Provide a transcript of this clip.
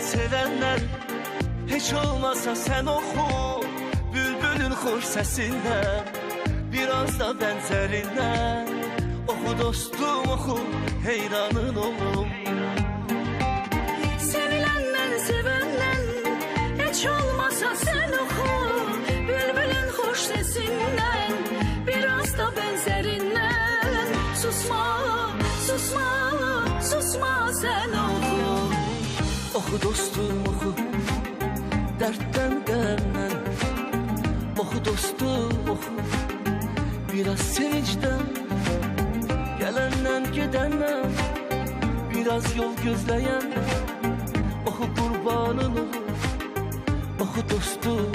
sevenden, hiç olmasa sen oku. Bülbülün hoş sesinden, biraz da benzerinden. Oku dostum oku, heyranın olum. Sevilenden, sevenden, hiç olmasa sen oku. Bülbülün hoş sesinden, biraz da benzerinden. Susma, susma, susma sen oku. Oku dostum oku, dertten demden. Oku dostum oku, biraz sevinçten. Gelenden gidenden, biraz yol gözleyen. Oku kurbanın olur, oku dostum